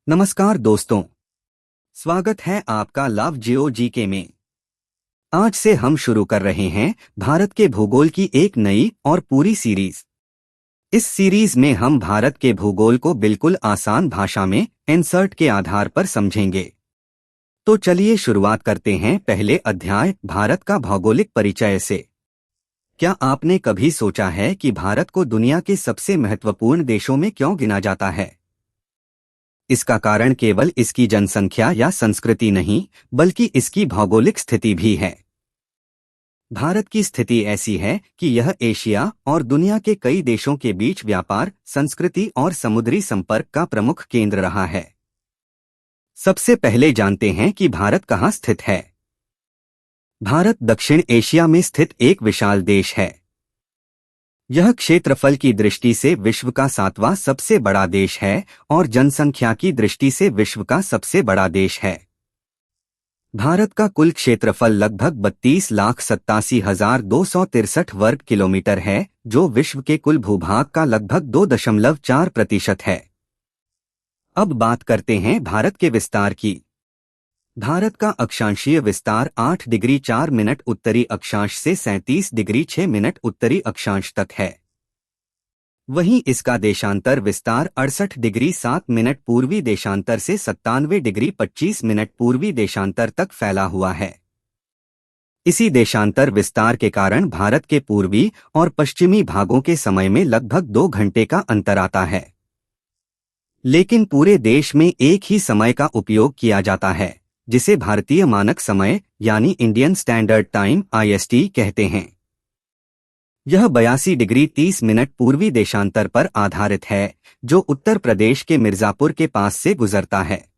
नमस्कार दोस्तों, स्वागत है आपका लव जियो जीके में। आज से हम शुरू कर रहे हैं भारत के भूगोल की एक नई और पूरी सीरीज। इस सीरीज में हम भारत के भूगोल को बिल्कुल आसान भाषा में इंसर्ट के आधार पर समझेंगे। तो चलिए शुरुआत करते हैं पहले अध्याय भारत का भौगोलिक परिचय से। क्या आपने कभी सोचा है कि भारत को दुनिया के सबसे महत्वपूर्ण देशों में क्यों गिना जाता है? इसका कारण केवल इसकी जनसंख्या या संस्कृति नहीं, बल्कि इसकी भौगोलिक स्थिति भी है। भारत की स्थिति ऐसी है कि यह एशिया और दुनिया के कई देशों के बीच व्यापार, संस्कृति और समुद्री संपर्क का प्रमुख केंद्र रहा है। सबसे पहले जानते हैं कि भारत कहाँ स्थित है। भारत दक्षिण एशिया में स्थित एक विशाल देश है। यह क्षेत्रफल की दृष्टि से विश्व का 7वां सबसे बड़ा देश है और जनसंख्या की दृष्टि से विश्व का सबसे बड़ा देश है। भारत का कुल क्षेत्रफल लगभग 32,87,263 वर्ग किलोमीटर है, जो विश्व के कुल भूभाग का लगभग 2.4% है। अब बात करते हैं भारत के विस्तार की। भारत का अक्षांशीय विस्तार 8 डिग्री 4 मिनट उत्तरी अक्षांश से 37 डिग्री 6 मिनट उत्तरी अक्षांश तक है। वहीं इसका देशांतर विस्तार 68 डिग्री 7 मिनट पूर्वी देशांतर से 97 डिग्री 25 मिनट पूर्वी देशांतर तक फैला हुआ है। इसी देशांतर विस्तार के कारण भारत के पूर्वी और पश्चिमी भागों के समय में लगभग 2 घंटे का अंतर आता है। लेकिन पूरे देश में एक ही समय का उपयोग किया जाता है, जिसे भारतीय मानक समय यानी इंडियन स्टैंडर्ड टाइम (IST) कहते हैं। यह 82 डिग्री 30 मिनट पूर्वी देशांतर पर आधारित है, जो उत्तर प्रदेश के मिर्जापुर के पास से गुजरता है।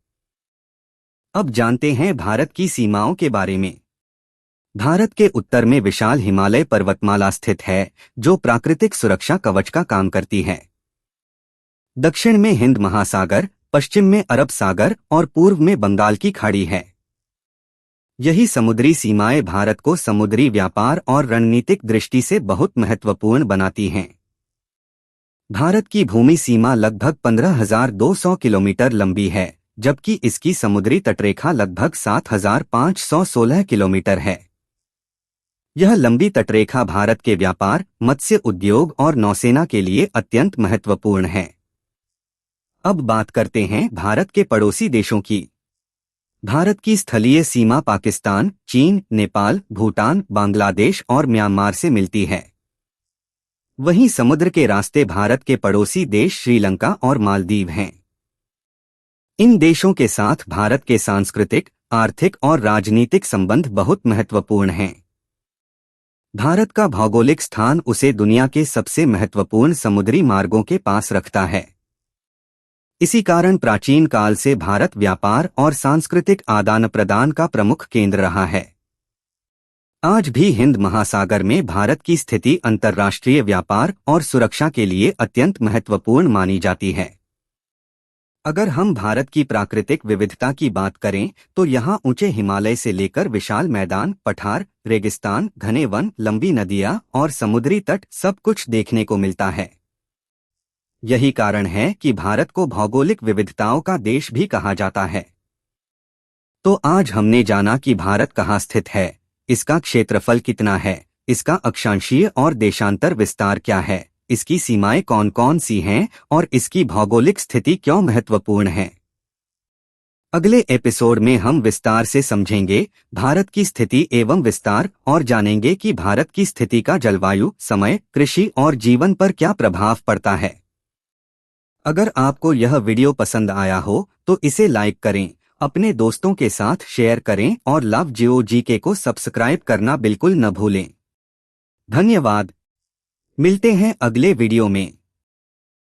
अब जानते हैं भारत की सीमाओं के बारे में। भारत के उत्तर में विशाल हिमालय पर्वतमाला स्थित है, जो प्राकृतिक सुरक्षा कवच का काम करती है। दक्षिण में हिंद महासागर, पश्चिम में अरब सागर और पूर्व में बंगाल की खाड़ी है। यही समुद्री सीमाएं भारत को समुद्री व्यापार और रणनीतिक दृष्टि से बहुत महत्वपूर्ण बनाती हैं। भारत की भूमि सीमा लगभग 15,200 किलोमीटर लंबी है, जबकि इसकी समुद्री तटरेखा लगभग 7,516 किलोमीटर है। यह लंबी तटरेखा भारत के व्यापार, मत्स्य उद्योग और नौसेना के लिए अत्यंत महत्वपूर्ण है। अब बात करते हैं भारत के पड़ोसी देशों की। भारत की स्थलीय सीमा पाकिस्तान, चीन, नेपाल, भूटान, बांग्लादेश और म्यांमार से मिलती है। वहीं समुद्र के रास्ते भारत के पड़ोसी देश श्रीलंका और मालदीव हैं। इन देशों के साथ भारत के सांस्कृतिक, आर्थिक और राजनीतिक संबंध बहुत महत्वपूर्ण हैं। भारत का भौगोलिक स्थान उसे दुनिया के सबसे महत्वपूर्ण समुद्री मार्गों के पास रखता है। इसी कारण प्राचीन काल से भारत व्यापार और सांस्कृतिक आदान प्रदान का प्रमुख केंद्र रहा है। आज भी हिंद महासागर में भारत की स्थिति अंतर्राष्ट्रीय व्यापार और सुरक्षा के लिए अत्यंत महत्वपूर्ण मानी जाती है। अगर हम भारत की प्राकृतिक विविधता की बात करें तो यहाँ ऊंचे हिमालय से लेकर विशाल मैदान, पठार, रेगिस्तान, घने वन, लंबी नदियाँ और समुद्री तट सब कुछ देखने को मिलता है। यही कारण है कि भारत को भौगोलिक विविधताओं का देश भी कहा जाता है। तो आज हमने जाना कि भारत कहाँ स्थित है, इसका क्षेत्रफल कितना है, इसका अक्षांशीय और देशांतर विस्तार क्या है, इसकी सीमाएं कौन कौन सी हैं और इसकी भौगोलिक स्थिति क्यों महत्वपूर्ण है। अगले एपिसोड में हम विस्तार से समझेंगे भारत की स्थिति एवं विस्तार और जानेंगे कि भारत की स्थिति का जलवायु, समय, कृषि और जीवन पर क्या प्रभाव पड़ता है। अगर आपको यह वीडियो पसंद आया हो तो इसे लाइक करें, अपने दोस्तों के साथ शेयर करें और लव जियो जीके को सब्सक्राइब करना बिल्कुल न भूलें। धन्यवाद। मिलते हैं अगले वीडियो में।